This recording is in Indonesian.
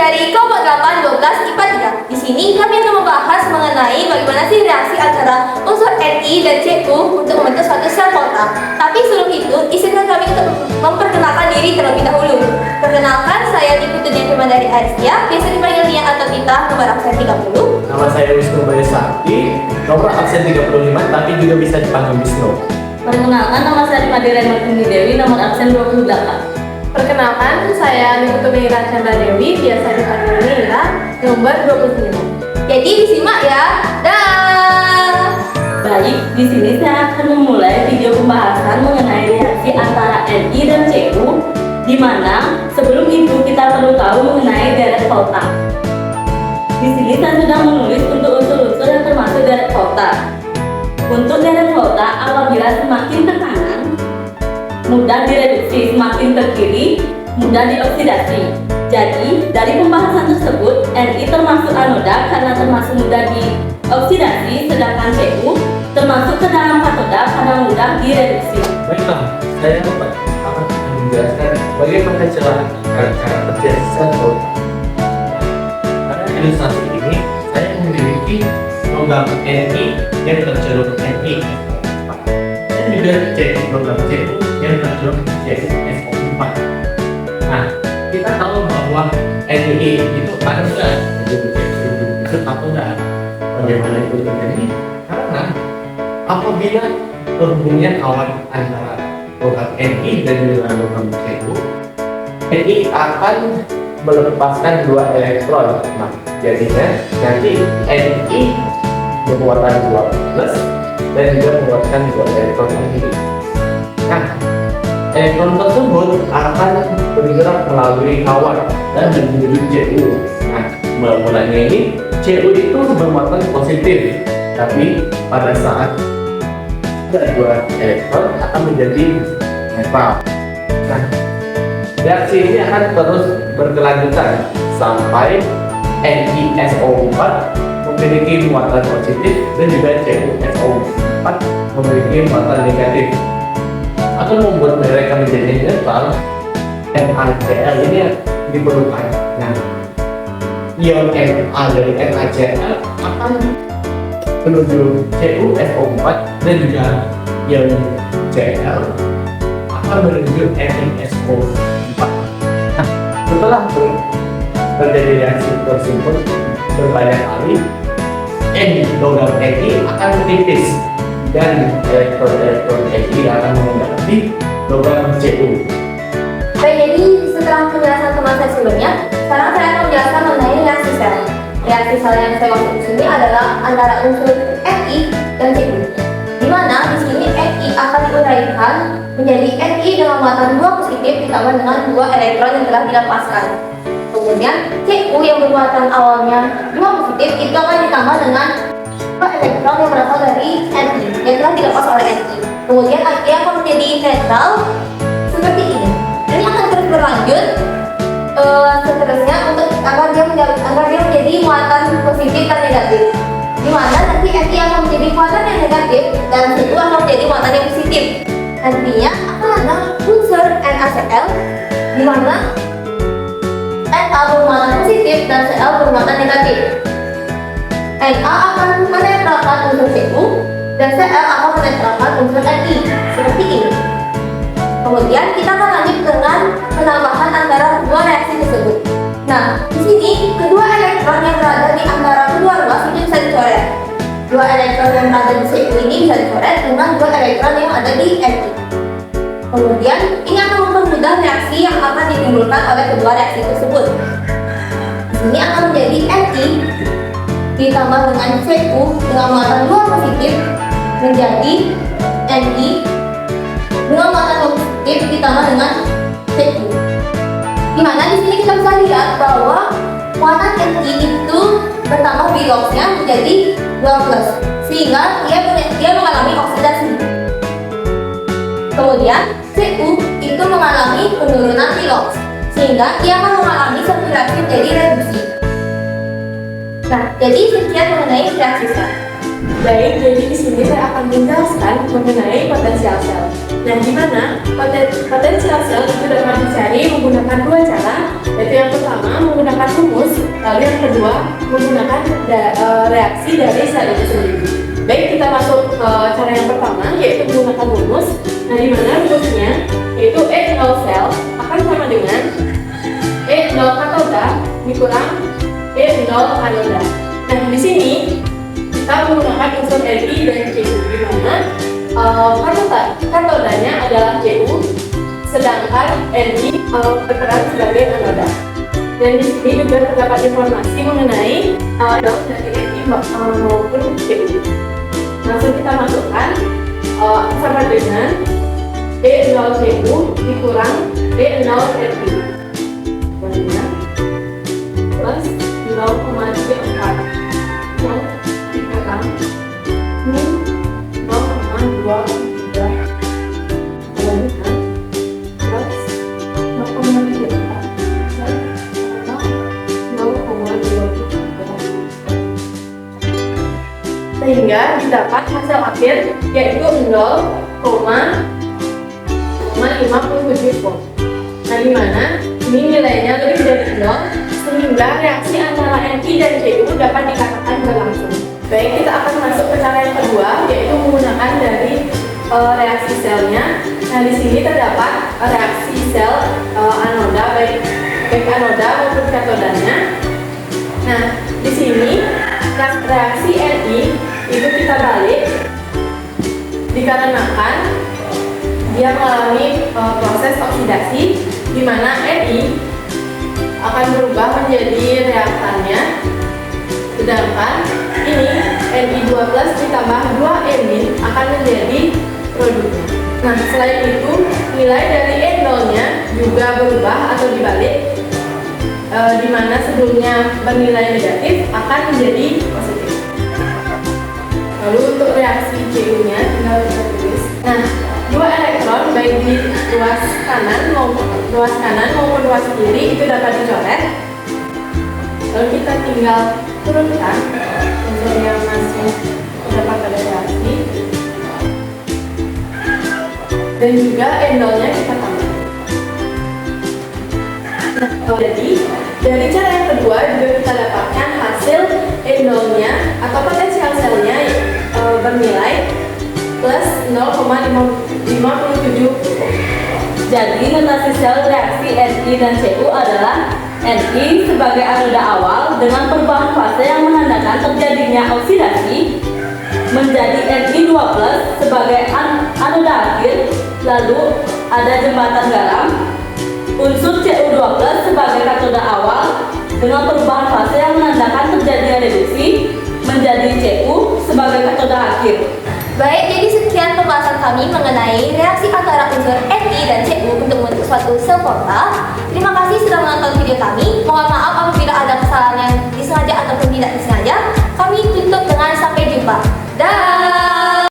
dari kelompok 8 12 IPA 3. Di sini kami akan membahas mengenai bagaimana sih reaksi antara unsur Ni dan Cu untuk membentuk suatu sel volta. Tapi sebelum itu, izinkan kami untuk memperkenalkan diri terlebih dahulu. Perkenalkan, saya Diputu Firman dari Asia, biasa dipanggil Nia atau Tita, nomor absen 30. Nama saya Wisnu Bayu Sakti, nomor absen 35, tapi juga bisa dipanggil Wisnu. Perkenalkan, nama saya Madira Martini Dewi, nomor absen 28. Perkenalkan, saya Niputu Meira Chandra Dewi, biasa dipanggil Nira, nomor 25. Jadi disimak ya. Dah. Baik, di sini saya akan memulai video pembahasan mengenai reaksi antara Ni dan Cu, di mana sebelum itu kita perlu tahu mengenai deret volta. Di sini saya sudah menulis untuk unsur-unsur yang termasuk deret volta. Untuk deret volta, apabila semakin ke kanan, mudah direduksi, semakin ke kiri, mudah dioksidasi. Jadi, dari pembahasan tersebut, Ni termasuk anoda karena termasuk mudah dioksidasi, sedangkan Cu termasuk ke dalam katoda karena mudah direduksi. Baiklah, saya akan menjelaskan bagaimana cara kerja sel volta. Pada ilustrasi ini, saya memiliki logam Ni yang terceruk Ni dan juga logam Cu yang terceruk SO4. Nah, kita tahu bahwa Ni itu ada enggak itu atau enggak? Bagaimana itu terjadi? Karena apabila perhubungan awan antara logam Ni dan juga logam Cu, Ni akan melepaskan dua elektron. Nah, jadinya nanti Ni mengeluarkan dua plus dan juga mengeluarkan dua elektron lagi. Nah, elektron tersebut akan bergerak melalui awan dan menuju Cu. Nah, mulanya ini Cu itu bermuatan positif, tapi pada saat ada dua elektron akan menjadi netral. Nah, reaksi ini akan terus berkelanjutan sampai NiSO4 memiliki muatan positif dan juga CuSO4 memiliki muatan negatif. Akan membuat mereka menjadi netral, NaCl ini diperlukan. Nah, ion Na dari NaCl akan menuju CuSO4 dan juga ion Cl akan menuju NiSO4. Nah, setelah terjadi reaksi tersebut berbanyak kali, logam Ni akan menipis dan elektron Ni akan mengganti logam Cu. Baik, jadi setelah penjelasan teman saya sebelumnya, sekarang saya akan menjelaskan mengenai reaksi sel. Reaksi sel yang saya maksud di sini adalah antara unsur Ni dan Cu. Di mana di sini Ni akan diuraikan menjadi Ni dengan muatan 2 positif ditambah dengan 2 elektron yang telah dilepaskan. Kemudian Cu yang bermuatan awalnya 2 positif itu akan ditambah dengan 2 elektron yang berasal dari Ni yang telah dilepas oleh Ni. Kemudian akhirnya akan menjadi netral seperti ini. Ini akan terus berlanjut seterusnya untuk agar dia menjadi muatan positif dan negatif. Di mana nanti Ni akan menjadi muatan yang negatif dan Cu akan menjadi muatan yang positif. Nantinya akan ada unsur NaCl di mana Na bermuatan positif dan Cl bermuatan negatif. Na akan menetralkan unsur Cu dan Cl akan menetralkan unsur Ni seperti ini. Kemudian kita akan lanjut dengan penambahan antara kedua reaksi tersebut. Nah, di sini kedua elektron yang berada di antara kedua ruas ini bisa dicoret. Dua elektron yang berada di Cu ini bisa dicoret dengan dua elektron yang ada di Ni. Kemudian ini akan mempermudah reaksi yang akan ditimbulkan oleh kedua reaksi tersebut. Di sini akan menjadi Ni ditambah dengan Cu dengan muatan 2 positif menjadi Ni dengan muatan positif ditambah dengan Cu. Dimana di sini kita bisa lihat bahwa muatan Ni itu bertambah biloxnya menjadi 2+, sehingga dia mengalami oksidasi. Kemudian Cu itu mengalami penurunan bilox, sehingga ia akan mengalami satu reaksi menjadi reduksi. Nah, jadi sekian mengenai reaksi sel. Baik, jadi di sini saya akan menjelaskan mengenai potensial sel. Nah, di mana potensial sel itu dapat dicari menggunakan dua cara, yaitu yang pertama menggunakan rumus kedua menggunakan reaksi dari sel itu sendiri. Baik, kita masuk ke cara yang pertama, yaitu menggunakan rumus. Nah, di mana rumusnya yaitu E0 sel akan sama dengan E0 katoda dikurang E0 anoda. Nah, di sini kita menggunakan unsur Ni dan Cu, di mana katodanya adalah Cu, sedangkan Ni berperan sebagai anoda. Dan di sini juga terdapat informasi mengenai dot dari Ni maupun Cu. Langsung kita masukkan sama dengan E0 Cu dikurang E0 Ni plus 0,34 dikurang ini 0,23 lanjutkan plus 0,23 sehingga didapat hasil akhir yaitu 0,577 volt. Nah, di mana ini nilainya lebih dari 0 sehingga reaksi antara Ni dan Cu dapat dikatakan berlangsung. Baik, kita akan masuk ke cara yang kedua, yaitu menggunakan dari reaksi selnya. Nah, di sini terdapat reaksi sel anoda, baik anoda maupun katodanya. Nah, di sini reaksi Ni itu kita balik dikarenakan dia mengalami proses oksidasi, di mana Ni akan berubah menjadi reaktannya, sedangkan ini Ni2+ ditambah 2 akan menjadi produknya. Nah, selain itu nilai dari E0-nya juga berubah atau dibalik, di mana sebelumnya bernilai negatif akan menjadi positif. Lalu untuk reaksi Cu-nya tinggal kita tulis. Nah, 2 elektron baik di ruas kanan maupun ruas kiri itu dapat dicoret. Lalu kita tinggal turunkan unsur yang masih terdapat pada reaksi, dan juga E0-nya kita tambah. Nah, jadi dari cara yang kedua juga kita dapatkan hasil E0-nya atau potensial selnya bernilai plus 0,57. Jadi notasi sel reaksi Ni dan Cu adalah Ni sebagai anoda awal dengan perubahan fase yang menandakan terjadinya oksidasi menjadi Ni2+ sebagai anoda akhir. Lalu ada jembatan garam, unsur Cu2+ sebagai katoda awal dengan perubahan fase yang menandakan terjadinya reduksi menjadi Cu sebagai katoda akhir. Baik, jadi sekian pembahasan kami mengenai reaksi antara unsur Ni dan Cu untuk membentuk suatu sel portal. Terima kasih sudah menonton video kami. Mohon maaf